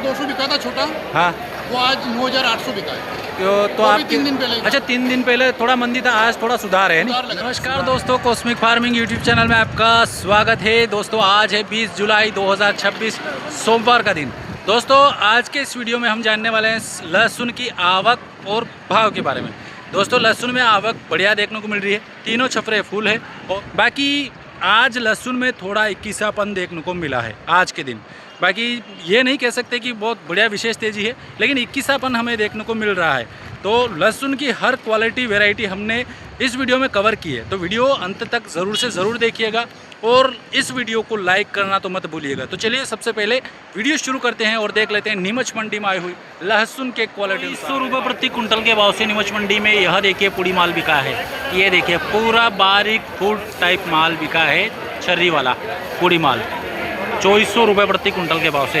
9,200 बिका था छोटा। हाँ, वो आज 9,800 बिका है। तो वो आप भी 3 दिन पहले। अच्छा 3 दिन पहले थोड़ा मंदी था, आज थोड़ा सुधार है। सुधार लग रहा है। नमस्कार दोस्तों, कॉस्मिक फार्मिंग यूट्यूब चैनल में आपका स्वागत है। दोस्तों आज है 20 जुलाई 2026 सोमवार का दिन। दोस्तों आज के इस वीडियो में हम जानने वाले हैं लहसुन की आवक और भाव के बारे में। दोस्तों लहसुन में आवक बढ़िया देखने को मिल रही है, तीनों छफरे फूल है। और बाकी आज लहसुन में थोड़ा 21पन देखने को मिला है आज के दिन। बाकी ये नहीं कह सकते कि बहुत बढ़िया विशेष तेज़ी है, लेकिन 21पन हमें देखने को मिल रहा है। तो लहसुन की हर क्वालिटी वैरायटी हमने इस वीडियो में कवर की है, तो वीडियो अंत तक ज़रूर से ज़रूर देखिएगा और इस वीडियो को लाइक करना तो मत भूलिएगा। तो चलिए सबसे पहले वीडियो शुरू करते हैं और देख लेते हैं नीमच मंडी में आई हुई लहसुन के क्वालिटी। 100 रुपये प्रति कुंटल के भाव से नीमच मंडी में यह देखिए पूरी माल बिका है। ये देखिए पूरा बारीक फूड टाइप माल बिका है, छर्री वाला पूरी माल 2400 रुपये प्रति कुंटल के भाव से।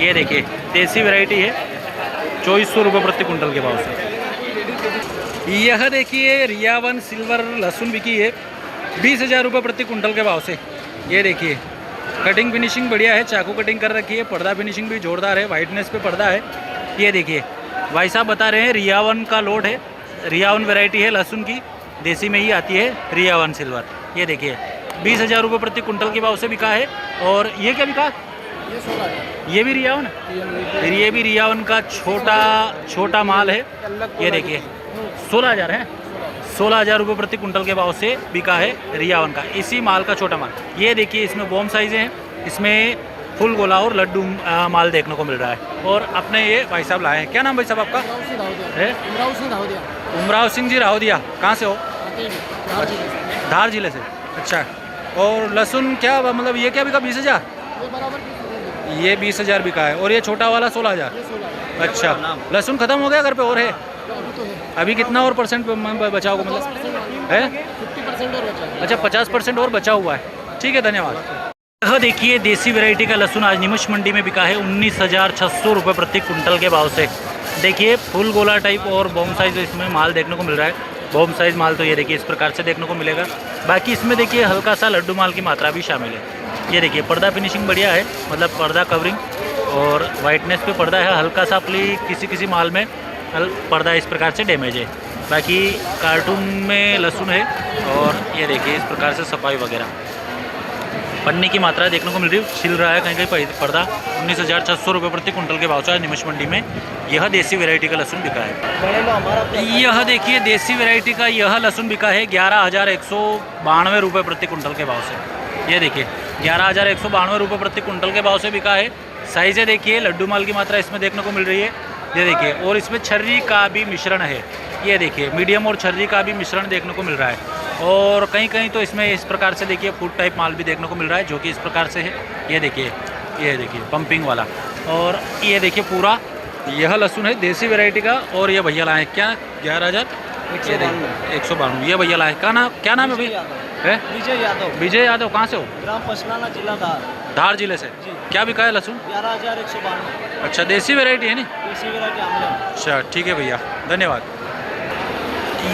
ये देखिए देसी वैरायटी है, 2400 रुपये प्रति कुंटल के भाव से। यह देखिए रियावन सिल्वर लहसुन बिकी है 20,000 रुपये प्रति कुंटल के भाव से। ये देखिए कटिंग फिनिशिंग बढ़िया है, चाकू कटिंग कर रखी है, पर्दा फिनिशिंग भी जोरदार है, वाइटनेस पे पर्दा है। ये देखिए भाई साहब बता रहे हैं रियावन का लोड है, रियावन वैरायटी है लहसुन की, देसी में ही आती है रियावन सिल्वर। ये देखिए 20,000 रुपये प्रति कुंटल के भाव से बिका है। और ये क्या बिका? ये 16 ये भी रियावन, फिर ये भी रियावन का छोटा माल है। ये देखिए 16,000 है, 16,000 रुपये प्रति कुंटल के भाव से बिका है रियावन का, इसी माल का छोटा माल। ये देखिए इसमें बॉम साइज़ें हैं, इसमें फुल गोला और लड्डू माल देखने को मिल रहा है। और अपने ये भाई साहब लाए हैं, क्या नाम भाई साहब आपका? उमराव सिंह जी रावदिया। कहाँ से हो? धार जिले से। अच्छा, और लहसुन क्या मतलब ये क्या बिका? 20,000। ये 20,000 बिका है और ये छोटा वाला 16,000। अच्छा, लहसुन ख़त्म हो गया घर पे और है? अभी कितना और परसेंट बचा होगा मतलब है? 50% और बचा है। अच्छा 50% और बचा हुआ है। ठीक है, धन्यवाद। यह देखिए देसी वैरायटी का लहसुन आज नीमच मंडी में बिका है 19,600 रुपये प्रति कुंटल के भाव से। देखिए फुल गोला टाइप और बॉम साइज़ इसमें माल देखने को मिल रहा है। बॉम साइज़ माल तो ये देखिए इस प्रकार से देखने को मिलेगा। बाकी इसमें देखिए हल्का सा लड्डू माल की मात्रा भी शामिल है। ये देखिए पर्दा फिनिशिंग बढ़िया है, मतलब पर्दा कवरिंग और वाइटनेस पे पर्दा है। हल्का सा किसी माल में पर्दा इस प्रकार से डैमेज है। बाकी कार्टून में लहसुन है और ये देखिए इस प्रकार से सफाई वगैरह पन्नी की मात्रा देखने को मिल रही है, छिल रहा है कहीं कहीं पर्दा। 19,600 रुपये प्रति कुंटल के भाव से नीमच मंडी में यह देसी वैरायटी का लहसुन बिका है। यह देखिए देसी वैरायटी का यह लहसुन बिका है 11,192 रुपये प्रति कुंटल के भाव से। ये देखिए 11,192 रुपये प्रति कुंटल के भाव से बिका है। साइज़ें देखिए लड्डू माल की मात्रा इसमें देखने को मिल रही है। ये देखिए और इसमें छर्री का भी मिश्रण है। ये देखिए मीडियम और छर्री का भी मिश्रण देखने को मिल रहा है। और कहीं कहीं तो इसमें इस प्रकार से देखिए फूड टाइप माल भी देखने को मिल रहा है, जो कि इस प्रकार से है। ये देखिए पंपिंग वाला। और ये देखिए पूरा यह लहसुन है देसी वैरायटी का। और ये भैया लाए क्या 11,192। ये भैया लाए क्या नाम है भैया? विजय यादव। कहाँ से हो? ग्राम पसलाना, जिला धार जिले से। क्या बिका है लहसुन? 11,192। अच्छा देसी वैरायटी है नी? देसी वैरायटी आमला। अच्छा ठीक है भैया, धन्यवाद।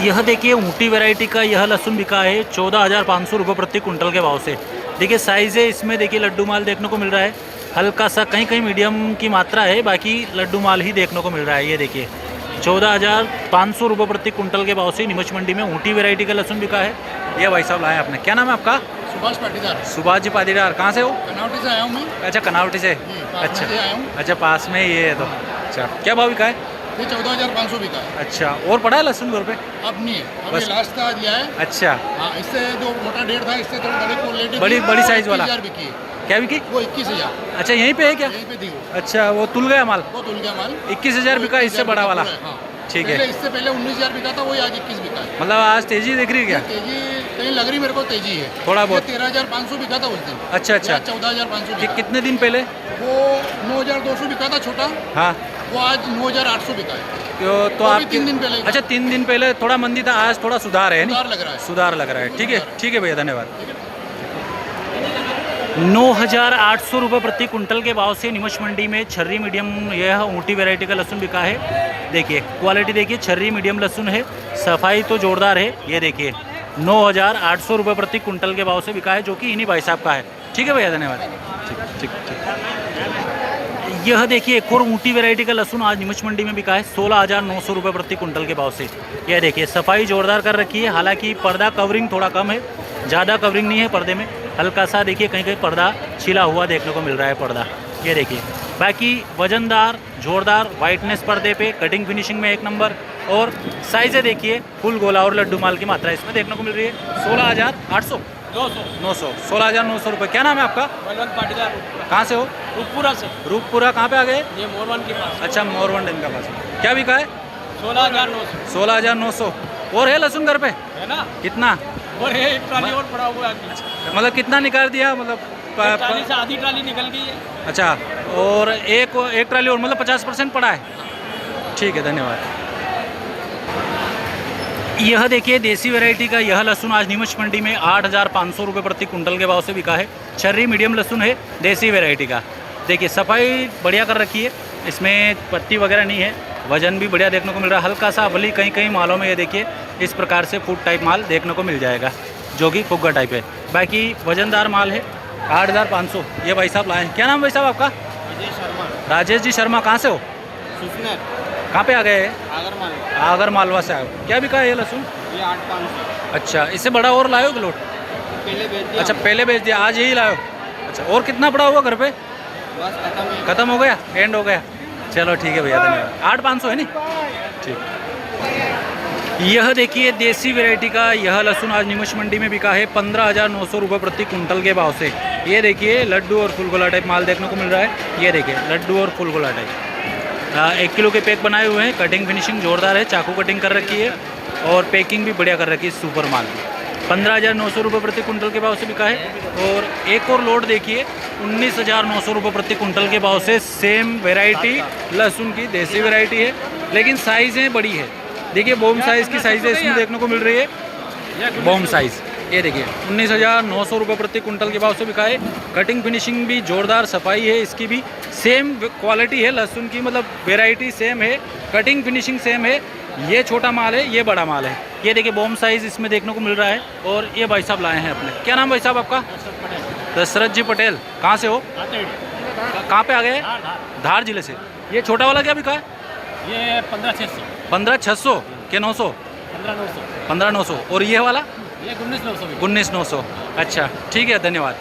यह देखिए ऊटी वैरायटी का यह लहसुन बिका है 14,500 रुपये प्रति कुंटल के भाव से। देखिए साइज़ है इसमें, देखिए लड्डू माल देखने को मिल रहा है, हल्का सा कहीं मीडियम की मात्रा है, बाकी लड्डू माल ही देखने को मिल रहा है। ये देखिए 14,500 रुपये प्रति कुंटल के भाव से नीमच मंडी में ऊटी वैरायटी का लहसुन बिका है। ये भाई साहब लाए आपने, क्या नाम है आपका? सुभाष पाटीदार। सुभाष जी पाटीदार। कहाँ से हो? कनावटी से आया हूँ मैं। अच्छा कनावटी से। अच्छा पास में ये है तो। अच्छा क्या भाव बिका है? ये 14,500 बिका है। अच्छा और पड़ा है लहसुन घर पे? अब नहीं है, अब बस। ये लास्ट का लिया है। अच्छा हाँ, इससे जो मोटा डेढ़ था, इससे थोड़ी बड़ी क्वालिटी, बड़ी साइज वाला। 21,000 बिकी है। क्या बिकी? वो 21,000। अच्छा यहीं पे है क्या? यहीं पे दी वो। अच्छा वो तुल गया माल? वो तुल गया माल। 21,000 बिका, इससे बड़ा वाला। हाँ ठीक है। इससे पहले 19,000 बिका था, वही आज 21 बिका है। मतलब आज तेजी दिख रही है क्या? तेजी कहीं लग रही मेरे को, तेजी है थोड़ा बहुत। 13,500 बिका था उस दिन। अच्छा 14,500। कितने दिन पहले? वो 9,200 बिका था छोटा। हाँ वो आज 9,800 बिका है। तो वो आप भी 3 दिन पहले। अच्छा 3 दिन पहले थोड़ा मंदी था, आज थोड़ा सुधार है। सुधार लग रहा है। सुधार लग रहा है। ठीक है भैया, धन्यवाद। 9,800 रुपये प्रति कुंटल के भाव से नीमच मंडी में छर्री मीडियम यह ऊटी वैरायटी का लहसुन बिका है। देखिए क्वालिटी देखिए, छर्री मीडियम लहसुन है, सफाई तो जोरदार है। ये देखिए 9,800 रुपये प्रति कुंटल के भाव से बिका है, जो कि इन्हीं भाई साहब का है। ठीक है भैया, धन्यवाद। ठीक। यह देखिए एक और ऊँटी वैरायटी का लहसुन आज नीमच मंडी में बिका है 16,900 रुपये प्रति कुंटल के भाव से। यह देखिए सफाई जोरदार कर रखी है, हालांकि पर्दा कवरिंग थोड़ा कम है, ज़्यादा कवरिंग नहीं है पर्दे में, हल्का सा देखिए कहीं कहीं पर्दा छिला हुआ देखने को मिल रहा है पर्दा। ये देखिए बाकी वजनदार जोरदार वाइटनेस पर्दे पे, कटिंग फिनिशिंग में एक नंबर, और साइज़ें देखिए फुल गोला और लड्डू माल की मात्रा इसमें देखने को मिल रही है। 16,800 900 16,900 रुपये। क्या नाम है आपका? बलवंत पाटीदार। कहाँ से हो? रूपपुरा से। रूपपुरा कहाँ पे आ गए? ये मोरवन के पास। अच्छा मोरवन डेम का पास। क्या बिका है? 16,900। 16,900। और है लहसुन घर पे? है ना? कितना? और है एक ट्राली और पड़ा हुआ है। मतलब कितना निकाल दिया? मतलब ट्राली से आधी ट्राली निकल गई है। अच्छा, और एक ट्राली और, मतलब 50% पड़ा है। ठीक है, धन्यवाद। यह देखिए देसी वैरायटी का यह लहसुन आज नीमच मंडी में 8,500 रुपये प्रति कुंटल के भाव से बिका है। छर्री मीडियम लहसुन है देसी वैरायटी का। देखिए सफाई बढ़िया कर रखी है, इसमें पत्ती वगैरह नहीं है, वजन भी बढ़िया देखने को मिल रहा है। हल्का सा अवली कहीं कहीं मालों में ये देखिए इस प्रकार से फूड टाइप माल देखने को मिल जाएगा, जो कि फुग्गा टाइप है। बाकी वजनदार माल है। 8,500 ये भाई साहब लाए हैं। क्या नाम भाई साहब आपका? विजय शर्मा। राजेश जी शर्मा। कहाँ से हो? सुसनेर। कहाँ पे आ गए हैं? आगरमालवा। आगर मालवा से आए हो। क्या बिका है ये लहसुन? ये 8,500। अच्छा, इससे बड़ा और लाए हो लोट? पहले बेच दिया। अच्छा पहले बेच दिया, आज यही लाए हो? अच्छा, और कितना पड़ा हुआ घर पे? बस खत्म है। खत्म हो गया, एंड हो गया। चलो ठीक है भैया, धन्यवाद। 8,500 है नी? ठीक। यह देखिए देसी वैरायटी का यह लहसुन आज नीमच मंडी में बिका है 15,900 रुपये प्रति कुंटल के भाव से। ये देखिए लड्डू और फुलगोला टाइप माल देखने को मिल रहा है। ये देखिए लड्डू और फुलगोला टाइप 1 किलो के पैक बनाए हुए हैं। कटिंग फिनिशिंग जोरदार है, चाकू कटिंग कर रखी है और पैकिंग भी बढ़िया कर रखी है। सुपर माल 15,900 रुपये प्रति कुंटल के भाव से बिका है। और एक और लोड देखिए 19,900 रुपये प्रति कुंटल के भाव से। सेम वैरायटी लहसुन की देसी वैरायटी है, लेकिन साइज़ें बड़ी है। देखिए बॉम साइज़ की साइज़ें इसमें देखने को मिल रही है। बॉम साइज़ ये देखिए 19,900 रुपये प्रति कुंटल के भाव से बिका है। कटिंग फिनिशिंग भी जोरदार, सफाई है इसकी भी, सेम क्वालिटी है लहसुन की, मतलब वैरायटी सेम है, कटिंग फिनिशिंग सेम है। ये छोटा माल है, ये बड़ा माल है। ये देखिए बॉम साइज़ इसमें देखने को मिल रहा है। और ये भाई साहब लाए हैं अपने। क्या नाम भाई साहब आपका? दशरथ जी पटेल। कहाँ से हो? कहाँ पे आ गए? धार जिले से। ये छोटा वाला क्या बिका है? ये 15,600। 15,600 के 900? 15,900। 15,900। और ये वाला? ये 19,900। 19,900। अच्छा ठीक है, धन्यवाद।